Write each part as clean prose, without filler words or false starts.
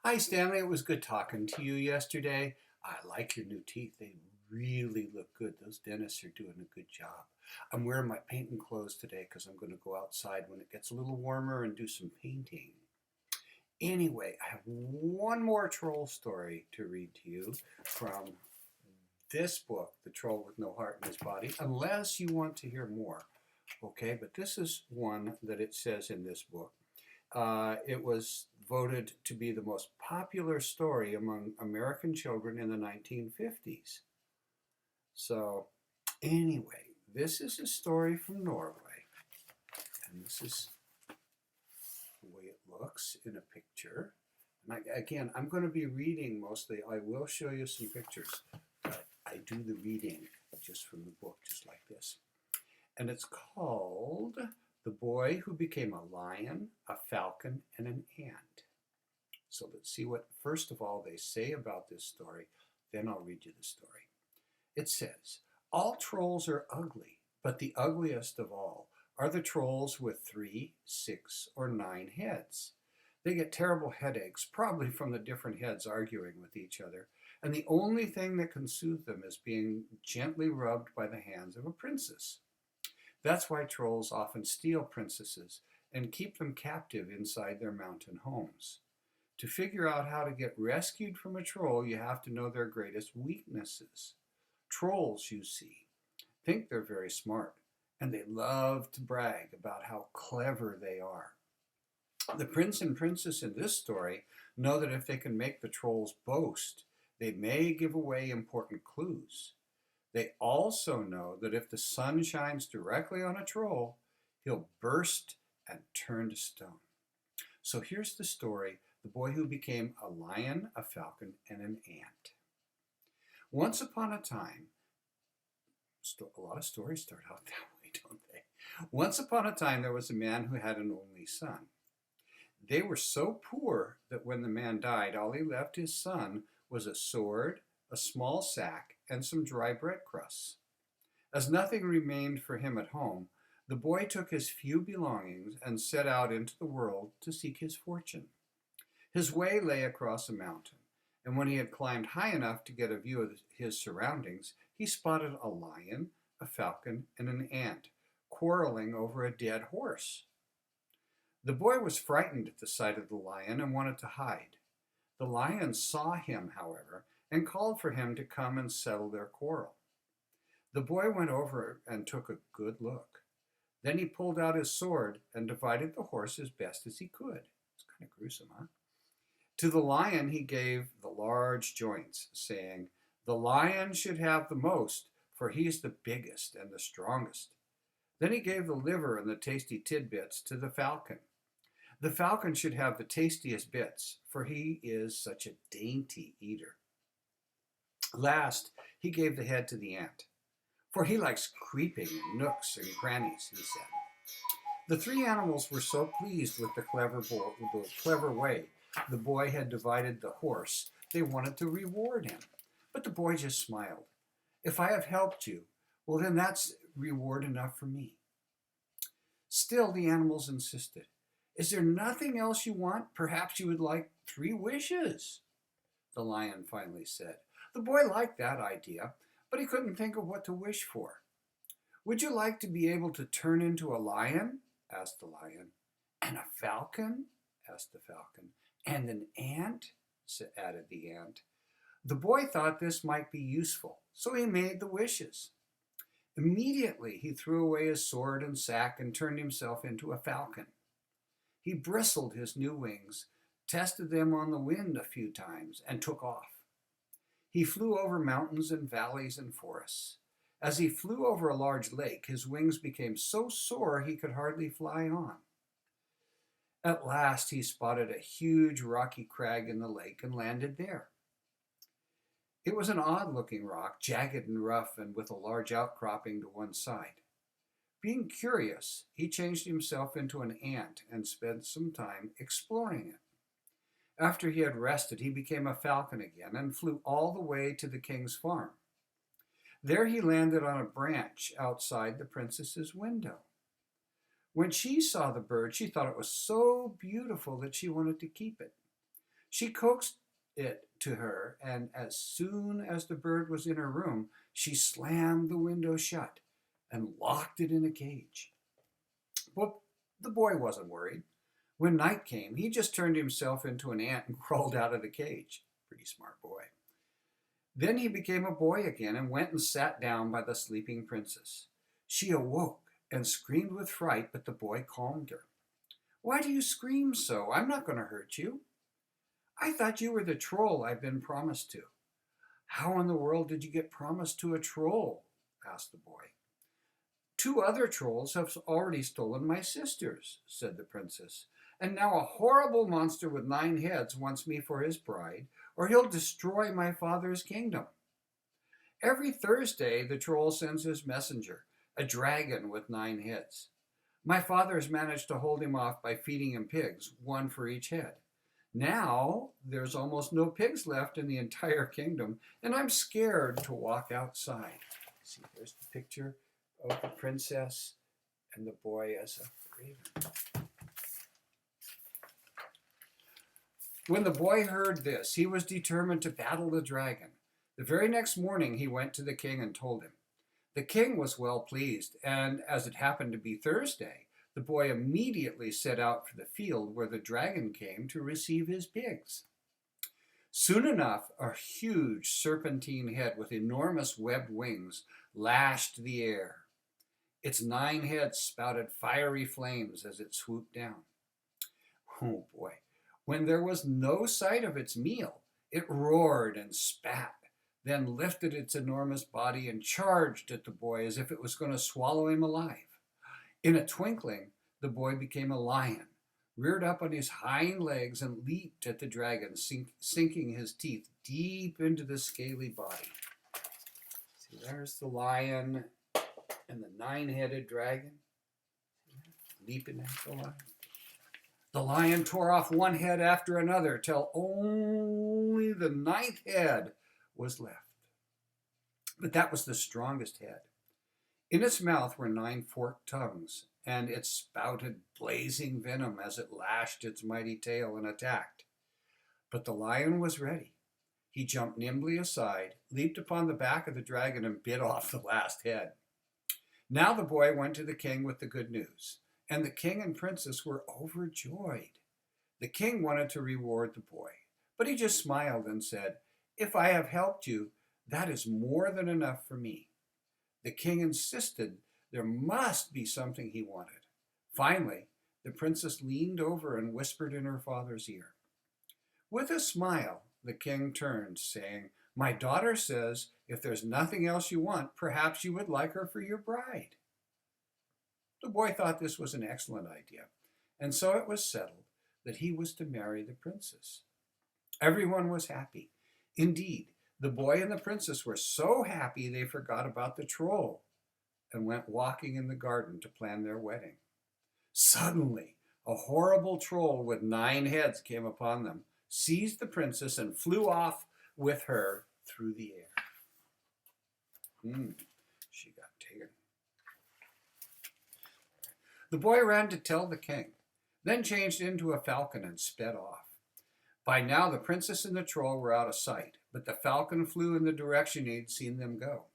Hi, Stanley. It was good talking to you yesterday. I like your new teeth. They really look good. Those dentists are doing a good job. I'm wearing my painting clothes today because I'm going to go outside when it gets a little warmer and do some painting. Anyway, I have one more troll story to read to you from this book, The Troll with No Heart in His Body, unless you want to hear more. Okay, but this is one that it says in this book. It was voted to be the most popular story among American children in the 1950s. So, anyway, this is a story from Norway, and this is the way it looks in a picture. And again, I'm going to be reading mostly. I will show you some pictures, but I do the reading just from the book, just like this. And it's called The Boy Who Became a Lion, a Falcon, and an Ant. So let's see what, first of all, they say about this story. Then I'll read you the story. It says, all trolls are ugly, but the ugliest of all are the trolls with 3, 6, or 9 heads. They get terrible headaches, probably from the different heads arguing with each other, and the only thing that can soothe them is being gently rubbed by the hands of a princess. That's why trolls often steal princesses and keep them captive inside their mountain homes. To figure out how to get rescued from a troll, you have to know their greatest weaknesses. Trolls, you see, think they're very smart, and they love to brag about how clever they are. The prince and princess in this story know that if they can make the trolls boast, they may give away important clues. They also know that if the sun shines directly on a troll, he'll burst and turn to stone. So here's the story, The Boy Who Became a Lion, a Falcon, and an Ant. Once upon a time, a lot of stories start out that way, don't they? Once upon a time, there was a man who had an only son. They were so poor that when the man died, all he left his son was a sword, a small sack, and some dry bread crusts. As nothing remained for him at home, the boy took his few belongings and set out into the world to seek his fortune. His way lay across a mountain, and when he had climbed high enough to get a view of his surroundings, he spotted a lion, a falcon, and an ant quarreling over a dead horse. The boy was frightened at the sight of the lion and wanted to hide. The lion saw him, however, and called for him to come and settle their quarrel. The boy went over and took a good look. Then he pulled out his sword and divided the horse as best as he could. It's kind of gruesome, huh? To the lion he gave the large joints, saying, the lion should have the most, for he's the biggest and the strongest. Then he gave the liver and the tasty tidbits to the falcon. The falcon should have the tastiest bits, for he is such a dainty eater. Last, he gave the head to the ant, for he likes creeping in nooks and crannies, he said. The three animals were so pleased with the clever way the boy had divided the horse, they wanted to reward him. But the boy just smiled. If I have helped you, well, then that's reward enough for me. Still, the animals insisted. Is there nothing else you want? Perhaps you would like 3 wishes, the lion finally said. The boy liked that idea, but he couldn't think of what to wish for. Would you like to be able to turn into a lion? Asked the lion. And a falcon? Asked the falcon. And an ant? Added the ant. The boy thought this might be useful, so he made the wishes. Immediately he threw away his sword and sack and turned himself into a falcon. He bristled his new wings, tested them on the wind a few times, and took off. He flew over mountains and valleys and forests. As he flew over a large lake, his wings became so sore he could hardly fly on. At last he spotted a huge rocky crag in the lake and landed there. It was an odd-looking rock, jagged and rough and with a large outcropping to one side. Being curious, he changed himself into an ant and spent some time exploring it. After he had rested, he became a falcon again and flew all the way to the king's farm. There he landed on a branch outside the princess's window. When she saw the bird, she thought it was so beautiful that she wanted to keep it. She coaxed it to her, and as soon as the bird was in her room, she slammed the window shut and locked it in a cage. But the boy wasn't worried. When night came, he just turned himself into an ant and crawled out of the cage. Pretty smart boy. Then he became a boy again and went and sat down by the sleeping princess. She awoke and screamed with fright, but the boy calmed her. "Why do you scream so? I'm not going to hurt you." "I thought you were the troll I've been promised to." "How in the world did you get promised to a troll?" asked the boy. "Two other trolls have already stolen my sisters," said the princess, "and now a horrible monster with 9 heads wants me for his bride, or he'll destroy my father's kingdom. Every Thursday, the troll sends his messenger, a dragon with 9 heads. My father has managed to hold him off by feeding him pigs, 1 for each head. Now there's almost no pigs left in the entire kingdom, and I'm scared to walk outside." See, there's the picture of the princess and the boy as a raven. When the boy heard this, he was determined to battle the dragon. The very next morning he went to the king and told him. The king was well pleased, and as it happened to be Thursday, the boy immediately set out for the field where the dragon came to receive his pigs. Soon enough, a huge serpentine head with enormous webbed wings lashed the air. Its 9 heads spouted fiery flames as it swooped down. Oh boy. When there was no sight of its meal, it roared and spat, then lifted its enormous body and charged at the boy as if it was going to swallow him alive. In a twinkling, the boy became a lion, reared up on his hind legs and leaped at the dragon, sinking his teeth deep into the scaly body. See, there's the lion and the 9-headed dragon leaping at the lion. The lion tore off one head after another till only the 9th head was left. But that was the strongest head. In its mouth were 9 forked tongues, and it spouted blazing venom as it lashed its mighty tail and attacked. But the lion was ready. He jumped nimbly aside, leaped upon the back of the dragon, and bit off the last head. Now the boy went to the king with the good news, and the king and princess were overjoyed. The king wanted to reward the boy, but he just smiled and said, "If I have helped you, that is more than enough for me." The king insisted there must be something he wanted. Finally, the princess leaned over and whispered in her father's ear. With a smile, the king turned, saying, "My daughter says, if there's nothing else you want, perhaps you would like her for your bride." The boy thought this was an excellent idea, and so it was settled that he was to marry the princess. Everyone was happy. Indeed, the boy and the princess were so happy they forgot about the troll and went walking in the garden to plan their wedding. Suddenly, a horrible troll with 9 heads came upon them, seized the princess, and flew off with her through the air. She got taken. The boy ran to tell the king, then changed into a falcon and sped off. By now the princess and the troll were out of sight, but the falcon flew in the direction he had seen them go.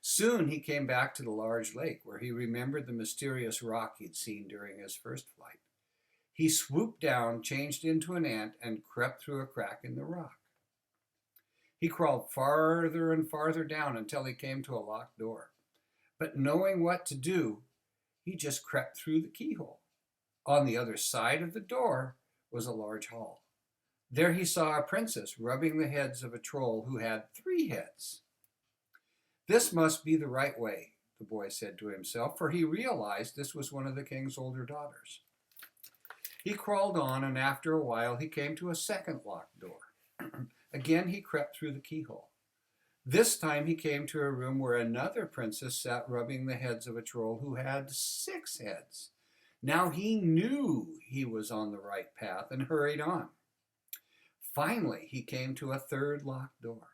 Soon he came back to the large lake, where he remembered the mysterious rock he'd seen during his first flight. He swooped down, changed into an ant, and crept through a crack in the rock. He crawled farther and farther down until he came to a locked door. But knowing what to do, he just crept through the keyhole. On the other side of the door was a large hall. There he saw a princess rubbing the heads of a troll who had 3 heads. This must be the right way, the boy said to himself, for he realized this was one of the king's older daughters. He crawled on, and after a while he came to a second locked door. Again he crept through the keyhole. This time he came to a room where another princess sat rubbing the heads of a troll who had 6 heads. Now he knew he was on the right path and hurried on. Finally, he came to a third locked door.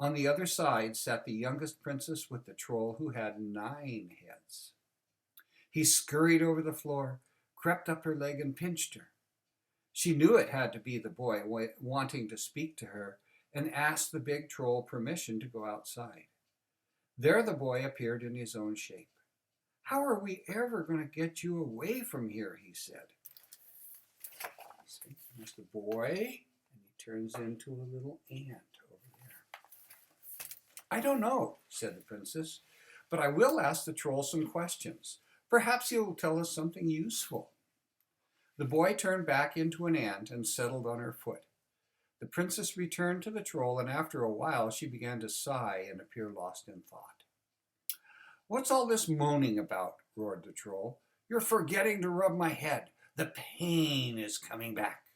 On the other side sat the youngest princess with the troll who had 9 heads. He scurried over the floor, crept up her leg, and pinched her. She knew it had to be the boy wanting to speak to her and asked the big troll permission to go outside. There the boy appeared in his own shape. "How are we ever going to get you away from here?" he said. There's the boy, and he turns into a little ant over there. "I don't know," said the princess, "but I will ask the troll some questions. Perhaps he'll tell us something useful." The boy turned back into an ant and settled on her foot. The princess returned to the troll, and after a while she began to sigh and appear lost in thought. "What's all this moaning about?" roared the troll. "You're forgetting to rub my head. The pain is coming back."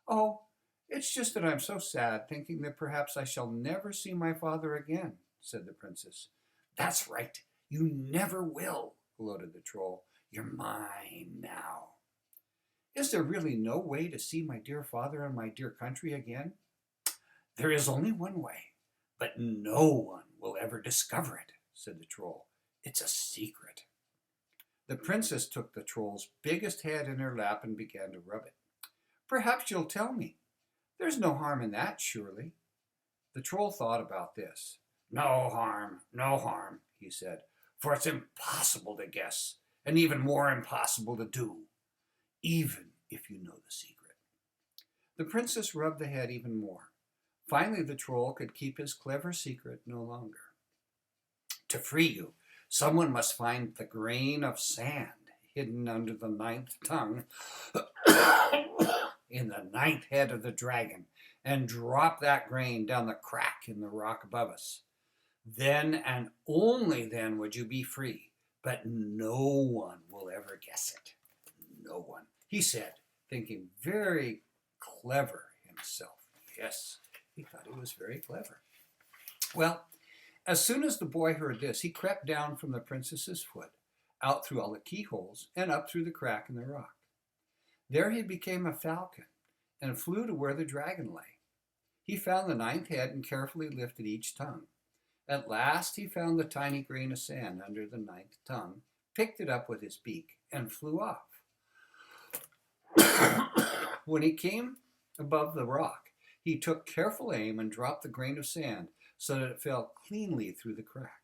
"Oh, it's just that I'm so sad, thinking that perhaps I shall never see my father again," said the princess. "That's right, you never will," gloated the troll. "You're mine now." "Is there really no way to see my dear father and my dear country again?" "There is only one way, but no one will ever discover it," said the troll. "It's a secret." The princess took the troll's biggest head in her lap and began to rub it. "Perhaps you'll tell me. There's no harm in that, surely." The troll thought about this. No harm," he said, "for it's impossible to guess, and even more impossible to do, even if you know the secret." The princess rubbed the head even more. Finally, the troll could keep his clever secret no longer. "To free you, someone must find the grain of sand hidden under the 9th tongue in the 9th head of the dragon and drop that grain down the crack in the rock above us. Then and only then would you be free, but no one will ever guess it. No one," he said, thinking very clever himself. Yes, he thought he was very clever. Well, as soon as the boy heard this, he crept down from the princess's foot, out through all the keyholes, and up through the crack in the rock. There he became a falcon and flew to where the dragon lay. He found the 9th head and carefully lifted each tongue. At last he found the tiny grain of sand under the 9th tongue, picked it up with his beak, and flew off. When he came above the rock, he took careful aim and dropped the grain of sand so that it fell cleanly through the crack.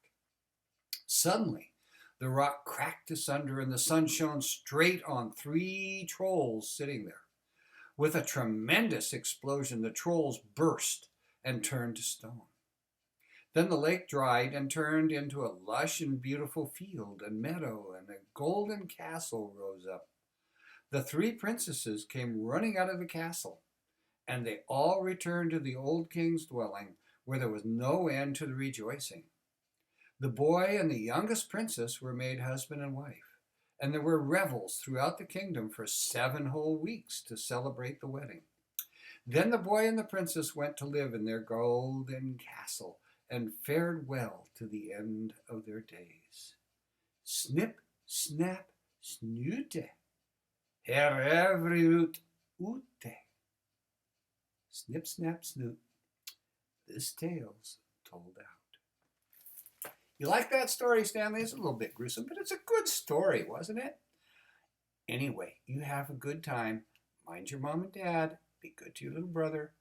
Suddenly, the rock cracked asunder and the sun shone straight on 3 trolls sitting there. With a tremendous explosion, the trolls burst and turned to stone. Then the lake dried and turned into a lush and beautiful field and meadow, and a golden castle rose up. The 3 princesses came running out of the castle, and they all returned to the old king's dwelling, where there was no end to the rejoicing. The boy and the youngest princess were made husband and wife, and there were revels throughout the kingdom for 7 whole weeks to celebrate the wedding. Then the boy and the princess went to live in their golden castle and fared well to the end of their days. Snip, snap, snoote, her every root ute. Snip, snap, snoot. This tale's told out. You like that story, Stanley? It's a little bit gruesome, but it's a good story, wasn't it? Anyway, you have a good time. Mind your mom and dad. Be good to your little brother.